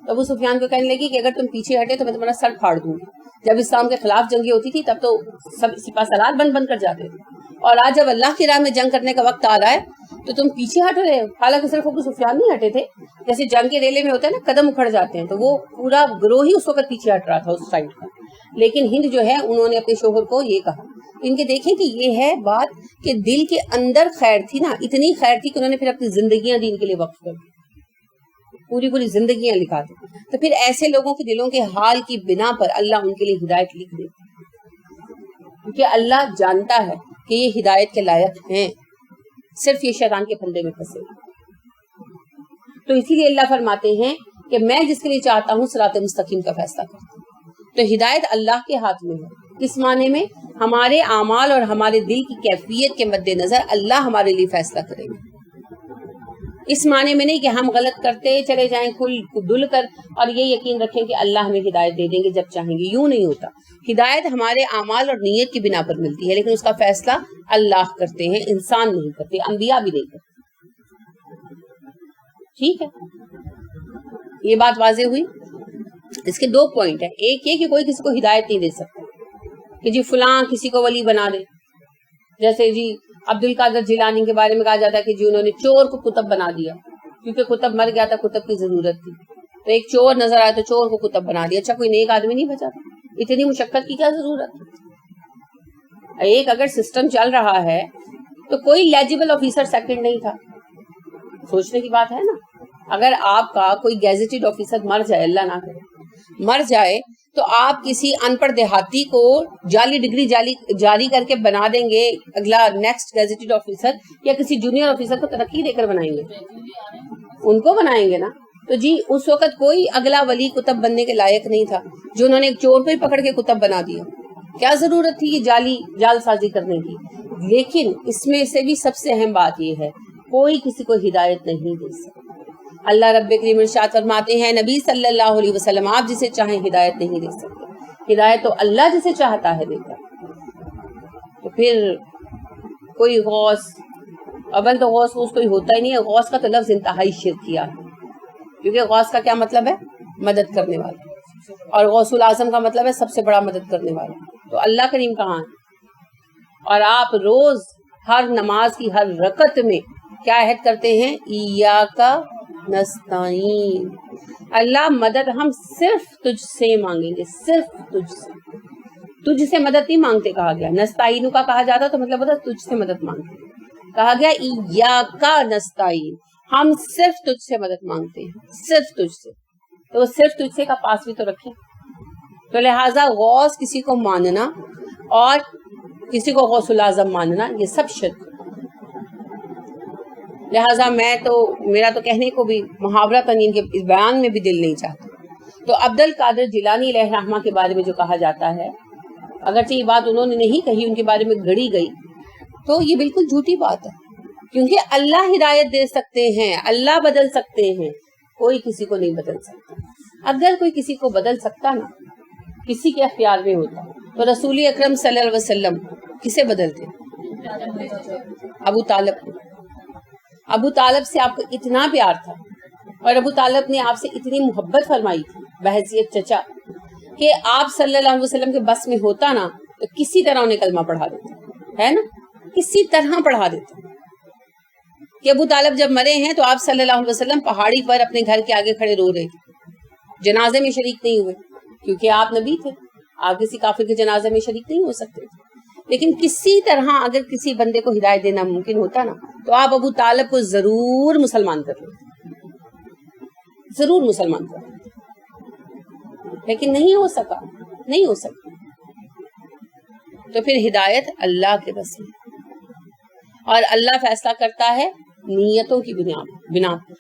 تو ابو سفیان کو کہنے لگی کہ اگر تم پیچھے ہٹے تو میں تمہارا سر پھاڑ دوں گی. جب اسلام کے خلاف جنگیں ہوتی تھی تب تو سب سپاہ سالار بن کر جاتے تھے، اور آج جب اللہ کی راہ میں جنگ کرنے کا وقت آ رہا ہے تو تم پیچھے ہٹ رہے ہو. حالانکہ صرف ابو سفیان نہیں ہٹے تھے، جیسے جنگ کے ریلے میں ہوتا ہے نا قدم اکھڑ جاتے ہیں، تو وہ پورا گروہ ہی اس وقت پیچھے ہٹ رہا تھا اس سائڈ کا. لیکن ہند جو ہے انہوں نے اپنے شوہر کو یہ کہا. ان کے دیکھیں کہ یہ ہے بات کہ دل کے اندر خیر تھی نا، اتنی خیر تھی کہ انہوں نے پھر اپنی زندگیاں دین کے لیے وقف کر دی، پوری زندگیاں لکھا دی. تو پھر ایسے لوگوں کے دلوں کے حال کی بنا پر اللہ ان کے لیے ہدایت لکھ دے، کیونکہ اللہ جانتا ہے کہ یہ ہدایت کے لائق ہیں، صرف یہ شیطان کے پھندے میں پھنسے. تو اسی لیے اللہ فرماتے ہیں کہ میں جس کے لیے چاہتا ہوں صراط مستقیم کا فیصلہ کرتا ہوں. تو ہدایت اللہ کے ہاتھ میں ہے. کس معنی میں؟ ہمارے اعمال اور ہمارے دل کی کیفیت کے مد نظر اللہ ہمارے لیے فیصلہ کریں گے. اس معنی میں نہیں کہ ہم غلط کرتے چلے جائیں کھل دل کر اور یہ یقین رکھیں کہ اللہ ہمیں ہدایت دے دیں گے جب چاہیں گے. یوں نہیں ہوتا. ہدایت ہمارے اعمال اور نیت کی بنا پر ملتی ہے، لیکن اس کا فیصلہ اللہ کرتے ہیں، انسان نہیں کرتے، انبیاء بھی نہیں کرتے. ٹھیک ہے، یہ بات واضح ہوئی. اس کے دو پوائنٹ ہیں. ایک یہ کہ کوئی کسی کو ہدایت نہیں دے سکتا کہ جی فلاں کسی کو ولی بنا دے. جیسے جی عبد القادر جیلانی کے بارے میں کہا جاتا ہے کہ جی انہوں نے چور کو کتب بنا دیا، کیونکہ کتب مر گیا تھا، کتب کی ضرورت تھی. تو ایک چور نظر آیا تو چور کو کتب بنا دیا. اچھا کوئی نیک آدمی نہیں بچا تھا؟ اتنی مشقت کی کیا ضرورت؟ ایک اگر سسٹم چل رہا ہے تو کوئی لیجیبل آفیسر سیکنڈ نہیں تھا. سوچنے کی بات ہے نا. اگر آپ کا کوئی گیزیٹڈ آفیسر مر جائے، اللہ نہ کرے مر جائے، تو آپ کسی ان پڑھ دیہاتی کو جعلی ڈگری جاری کر کے بنا دیں گے اگلا نیکسٹ گیزیٹڈ آفیسر، یا کسی جونیئر آفیسر کو ترقی دے کر بنائیں گے؟ ان کو بنائیں گے نا. تو جی اس وقت کوئی اگلا ولی کتب بننے کے لائق نہیں تھا، جو انہوں نے ایک چور کو ہی پکڑ کے کتب بنا دیا. کیا ضرورت تھی یہ جال سازی کرنے کی؟ لیکن اس میں سے بھی سب سے اہم بات یہ ہے کوئی کسی کو ہدایت نہیں دے سکتا. اللہ رب کریم ارشاد فرماتے ہیں نبی صلی اللہ علیہ وسلم آپ جسے چاہیں ہدایت نہیں دے سکتے، ہدایت تو اللہ جسے چاہتا ہے دیتا. تو پھر کوئی غوث، اول تو غوث کوئی ہوتا ہی نہیں ہے. غوث کا تو لفظ انتہائی شرکیہ ہے، کیونکہ غوث کا کیا مطلب ہے؟ مدد کرنے والا. اور غوث الاعظم کا مطلب ہے سب سے بڑا مدد کرنے والا. تو اللہ کریم کہاں ہے؟ اور آپ روز ہر نماز کی ہر رکعت میں کیا عہد کرتے ہیں؟ ایاک نستعین، اللہ مدد ہم صرف تجھ سے مانگیں گے، صرف تجھ سے. تجھ سے مدد نہیں مانگتے کہا گیا. نستعین کا کہا جاتا تو مطلب ہوتا تجھ سے مدد مانگتے. کہا گیا ایاک نستعین، ہم صرف تجھ سے مدد مانگتے ہیں، صرف تجھ سے. تو وہ صرف تجھ سے کا پاس بھی تو رکھیں. تو لہٰذا غوث کسی کو ماننا اور کسی کو غوث الاعظم ماننا یہ سب شرک. لہٰذا میرا تو کہنے کو بھی محاورہ تنین کے اس بیان میں بھی دل نہیں چاہتا. تو عبد القادر جیلانی علیہ الرحمہ کے بارے میں جو کہا جاتا ہے، اگرچہ یہ بات انہوں نے نہیں کہی، ان کے بارے میں گھڑی گئی، تو یہ بالکل جھوٹی بات ہے. کیونکہ اللہ ہدایت دے سکتے ہیں، اللہ بدل سکتے ہیں، کوئی کسی کو نہیں بدل سکتا. اگر کوئی کسی کو بدل سکتا نا، کسی کے اختیار میں ہوتا، تو رسول اکرم صلی اللہ علیہ وسلم کسے بدلتے؟ ابو طالب کو. ابو طالب سے آپ کو اتنا پیار تھا اور ابو طالب نے آپ سے اتنی محبت فرمائی تھی بحیثیت چچا کہ آپ صلی اللہ علیہ وسلم کے بس میں ہوتا نا تو کسی طرح انہیں کلمہ پڑھا دیتا ہے نا، کسی طرح پڑھا دیتا. کہ ابو طالب جب مرے ہیں تو آپ صلی اللہ علیہ وسلم پہاڑی پر اپنے گھر کے آگے کھڑے رو رہے تھے جنازے میں شریک نہیں ہوئے کیونکہ آپ نبی تھے, آپ کسی کافر کے جنازے میں شریک نہیں ہو سکتے تھے. لیکن کسی طرح اگر کسی بندے کو ہدایت دینا ممکن ہوتا نا تو آپ ابو طالب کو ضرور مسلمان کر لیتے, ضرور مسلمان کر لیتے, لیکن نہیں ہو سکا, نہیں ہو سکا. تو پھر ہدایت اللہ کے بس میں, اور اللہ فیصلہ کرتا ہے نیتوں کی بنا پر,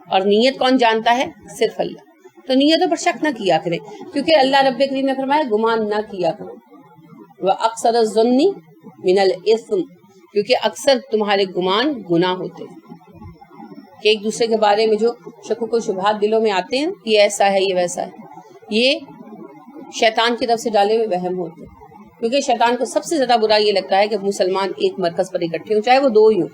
اور نیت کون جانتا ہے؟ صرف اللہ. تو نیتوں پر شک نہ کیا کریں, کیونکہ اللہ رب کریم نے فرمایا گمان نہ کیا کرو. وَأَكْثَرَ الظُّنِّ مِنَ الْإِثْمِ, کیونکہ اکثر تمہارے گمان گناہ ہوتے ہیں. کہ ایک دوسرے کے بارے میں جو شکوک و شبہات دلوں میں آتے ہیں, یہ ایسا ہے, یہ ویسا ہے, یہ شیطان کی طرف سے ڈالے ہوئے وہم ہوتے ہیں. کیونکہ شیطان کو سب سے زیادہ برا یہ لگتا ہے کہ مسلمان ایک مرکز پر اکٹھے ہوں, چاہے وہ دو ہی ہوں.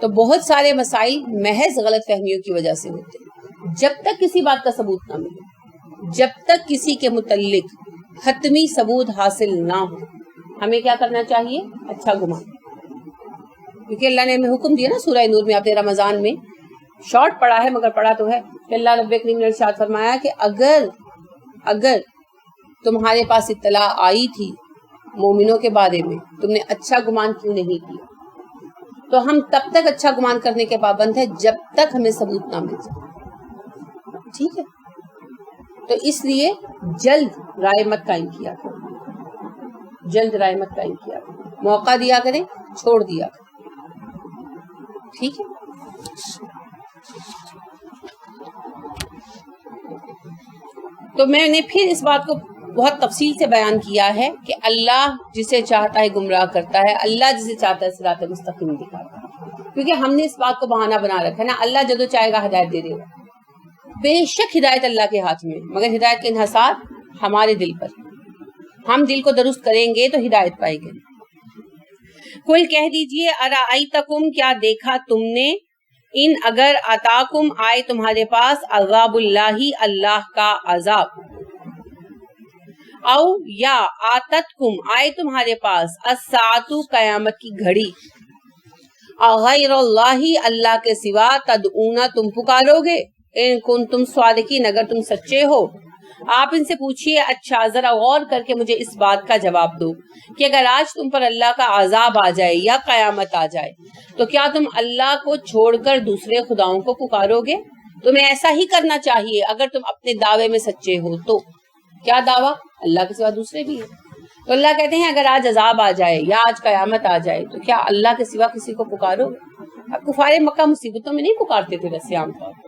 تو بہت سارے مسائل محض غلط فہمیوں کی وجہ سے ہوتے ہیں. جب تک کسی بات کا ثبوت نہ ملے, جب تک کسی کے متعلق حتمی ثبوت حاصل نہ ہو, ہمیں کیا کرنا چاہیے؟ اچھا گمان. کیونکہ اللہ نے ہمیں حکم دیا نا سورہ نور میں, آپ نے رمضان میں شارٹ پڑھا ہے مگر پڑھا تو ہے, کہ اللہ رب کریم نے ارشاد فرمایا کہ اگر تمہارے پاس اطلاع آئی تھی مومنوں کے بارے میں, تم نے اچھا گمان کیوں نہیں کیا؟ تو ہم تب تک اچھا گمان کرنے کے پابند ہیں جب تک ہمیں ثبوت نہ مل جائے. ٹھیک ہے, تو اس لیے جلد رائے مت قائم کیا کریں, جلد رائے مت قائم کیا کریں, موقع دیا کریں, چھوڑ دیا کریں. ٹھیک ہے. تو میں نے پھر اس بات کو بہت تفصیل سے بیان کیا ہے کہ اللہ جسے چاہتا ہے گمراہ کرتا ہے, اللہ جسے چاہتا ہے صراط مستقیم دکھاتا ہے. کیونکہ ہم نے اس بات کو بہانہ بنا رکھا ہے نا, اللہ جدو چاہے گا ہدایت دے دے گا. بے شک ہدایت اللہ کے ہاتھ میں, مگر ہدایت کا انحصار ہمارے دل پر. ہم دل کو درست کریں گے تو ہدایت پائیں گے. کل کہہ دیجئے ارائیتکم, کیا دیکھا تم نے, ان اگر اتاکم آئے تمہارے پاس عذاب اللہ, اللہ کا عذاب, او یا آتتکم آئے تمہارے پاس الساعۃ قیامت کی گھڑی, غیر اللہ اللہ کے سوا تدعون تم پکارو گے, ان کنتم صادقین اگر تم سچے ہو. آپ ان سے پوچھئے اچھا ذرا غور کر کے مجھے اس بات کا جواب دو کہ اگر آج تم پر اللہ کا عذاب آ جائے یا قیامت آ جائے تو کیا تم اللہ کو چھوڑ کر دوسرے خداؤں کو پکارو گے؟ تمہیں ایسا ہی کرنا چاہیے اگر تم اپنے دعوے میں سچے ہو تو. کیا دعویٰ؟ اللہ کے سوا دوسرے بھی ہیں. تو اللہ کہتے ہیں اگر آج عذاب آ جائے یا آج قیامت آ جائے تو کیا اللہ کے سوا کسی کو پکارو گے؟ اب کفار مکہ مصیبتوں میں نہیں پکارتے تھے ویسے عام طور پر,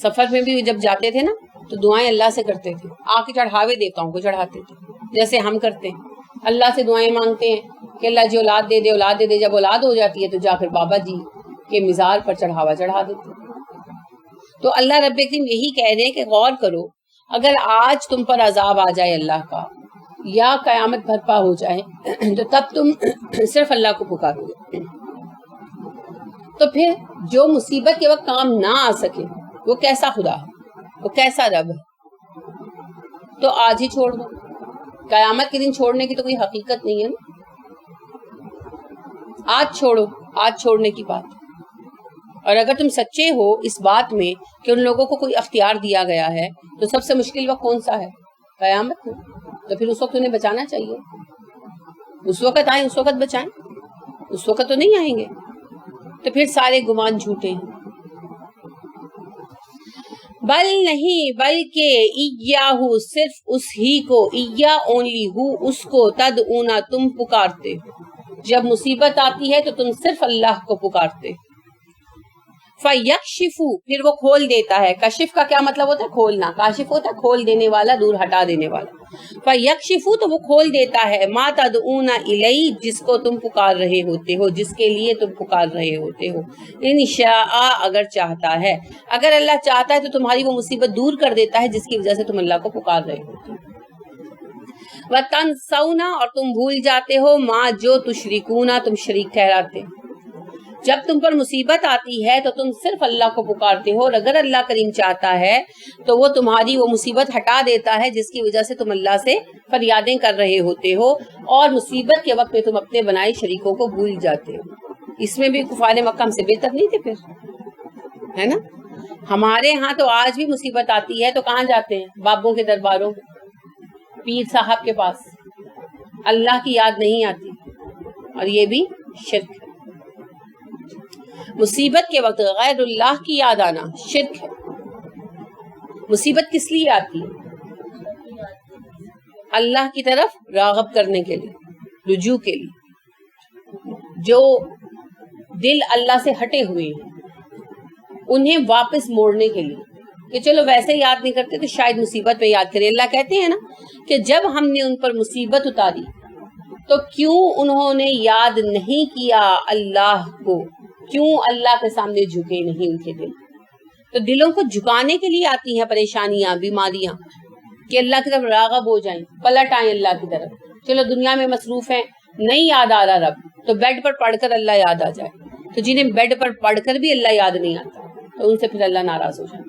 سفر میں بھی جب جاتے تھے نا تو دعائیں اللہ سے کرتے تھے, آ کے چڑھاوے دیوتاؤں کو چڑھاتے تھے جیسے ہم کرتے ہیں. اللہ سے دعائیں مانگتے ہیں کہ اللہ جی اولاد دے دے, اولاد دے دے. جب اولاد ہو جاتی ہے تو جا کر بابا جی کے مزار پر چڑھاوا چڑھا دیتے. تو اللہ رب کریم یہی کہہ رہے ہیں کہ غور کرو, اگر آج تم پر عذاب آ جائے اللہ کا یا قیامت برپا ہو جائے تو تب تم صرف اللہ کو پکارو گے. تو پھر جو مصیبت کے وقت کام نہ آ سکے وہ کیسا خدا ہے, وہ کیسا رب ہے؟ تو آج ہی چھوڑ دو. قیامت کے دن چھوڑنے کی تو کوئی حقیقت نہیں ہے نا, آج چھوڑو, آج چھوڑنے کی بات. اور اگر تم سچے ہو اس بات میں کہ ان لوگوں کو کوئی اختیار دیا گیا ہے تو سب سے مشکل وقت کون سا ہے؟ قیامت میں. تو پھر اس وقت انہیں بچانا چاہیے, اس وقت آئیں, اس وقت بچائیں, اس وقت تو نہیں آئیں گے. تو پھر سارے گمان جھوٹے ہیں. بل نہیں بلکہ ایاہو صرف اس ہی کو, ایا اونلی ہو اس کو, تدعونا تم پکارتے. جب مصیبت آتی ہے تو تم صرف اللہ کو پکارتے. فیکشفو پھر وہ کھول دیتا ہے. کشف کا کیا مطلب ہوتا ہے؟ کھولنا. کاشف ہوتا ہے کھول دینے والا, دور ہٹا دینے والا. فیکشفو تو وہ کھول دیتا ہے, ما تدعون الی جس کو تم پکار رہے ہوتے ہو, جس کے لیے تم پکار رہے ہوتے ہو. ان شاء اگر چاہتا ہے, اگر اللہ چاہتا ہے تو تمہاری وہ مصیبت دور کر دیتا ہے جس کی وجہ سے تم اللہ کو پکار رہے ہوتے ہو. وتنسون اور تم بھول جاتے ہو, ما جو تشرکون تم شریک ٹھہراتے. جب تم پر مصیبت آتی ہے تو تم صرف اللہ کو پکارتے ہو, اور اگر اللہ کریم چاہتا ہے تو وہ تمہاری وہ مصیبت ہٹا دیتا ہے جس کی وجہ سے تم اللہ سے فریادیں کر رہے ہوتے ہو, اور مصیبت کے وقت میں تم اپنے بنائے شریکوں کو بھول جاتے ہو. اس میں بھی کفار مکہ ہم سے بہتر نہیں تھے پھر, ہے نا. ہمارے ہاں تو آج بھی مصیبت آتی ہے تو کہاں جاتے ہیں؟ بابوں کے درباروں، پیر صاحب کے پاس. اللہ کی یاد نہیں آتی، اور یہ بھی شرک ہے. مصیبت کے وقت غیر اللہ کی یاد آنا شرک ہے. مصیبت کس لیے آتی ہے؟ اللہ کی طرف راغب کرنے کے لیے، رجوع کے لیے. جو دل اللہ سے ہٹے ہوئے ہیں انہیں واپس موڑنے کے لیے کہ چلو ویسے یاد نہیں کرتے تو شاید مصیبت میں یاد کرے. اللہ کہتے ہیں نا کہ جب ہم نے ان پر مصیبت اتاری تو کیوں انہوں نے یاد نہیں کیا اللہ کو، کیوں اللہ کے سامنے جھکے نہیں ان کے دل. تو دلوں کو جھکانے کے لیے آتی ہیں پریشانیاں، بیماریاں، کہ اللہ کی طرف راغب ہو جائیں، پلٹ آئیں اللہ کی طرف. چلو دنیا میں مصروف ہیں، نہیں یاد آ رہا رب، تو بیڈ پر پڑھ کر اللہ یاد آ جائے. تو جنہیں بیڈ پر پڑھ کر بھی اللہ یاد نہیں آتا تو ان سے پھر اللہ ناراض ہو جائے.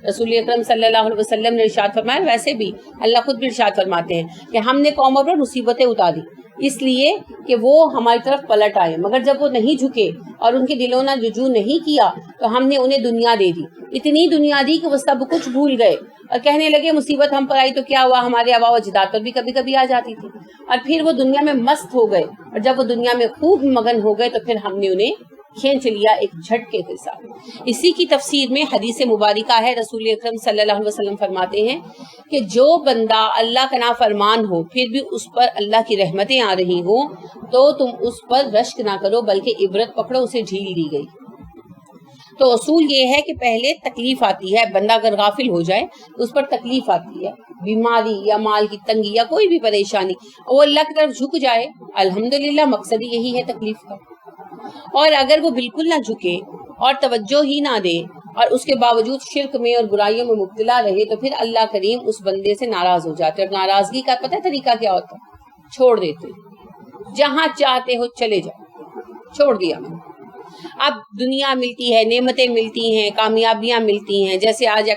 رسول اکرم صلی اللہ علیہ وسلم نے ارشاد فرمایا، ویسے بھی اللہ خود بھی ارشاد فرماتے ہیں کہ ہم نے قوموں پر مصیبتیں اتاری اس لیے کہ وہ ہماری طرف پلٹ آئے، مگر جب وہ نہیں جھکے اور ان کے دلوں نے رجوع نہیں کیا تو ہم نے انہیں دنیا دے دی. اتنی دنیا دی کہ وہ سب کچھ بھول گئے اور کہنے لگے مصیبت ہم پر آئی تو کیا ہوا، ہمارے آباء و اجداد پر بھی کبھی کبھی آ جاتی تھی. اور پھر وہ دنیا میں مست ہو گئے، اور جب وہ دنیا میں خوب مگن ہو گئے تو پھر ہم نے انہیں کھینچ لیا ایک جھٹکے کے ساتھ. اسی کی تفسیر میں حدیث مبارکہ ہے، رسول اکرم صلی اللہ علیہ وسلم فرماتے ہیں کہ جو بندہ اللہ کا نافرمان ہو پھر بھی اس پر اللہ کی رحمتیں آ رہی ہوں تو تم اس پر رشک نہ کرو بلکہ عبرت پکڑو، اسے ڈھیل دی گئی. تو اصول یہ ہے کہ پہلے تکلیف آتی ہے، بندہ اگر غافل ہو جائے اس پر تکلیف آتی ہے، بیماری یا مال کی تنگی یا کوئی بھی پریشانی، وہ اللہ کی طرف جھک جائے، الحمدللہ مقصد یہی ہے تکلیف کا. اور اگر وہ بالکل نہ جھکے اور توجہ ہی نہ دے اور اس کے باوجود شرک میں اور برائیوں میں مبتلا رہے تو پھر اللہ کریم اس بندے سے ناراض ہو جاتے. اور ناراضگی کا پتہ طریقہ کیا ہوتا ہے؟ چھوڑ دیتے، جہاں چاہتے ہو چلے جاؤ، چھوڑ دیا میں. اب دنیا ملتی ہے، نعمتیں ملتی ہیں، کامیابیاں ملتی ہیں، جیسے آج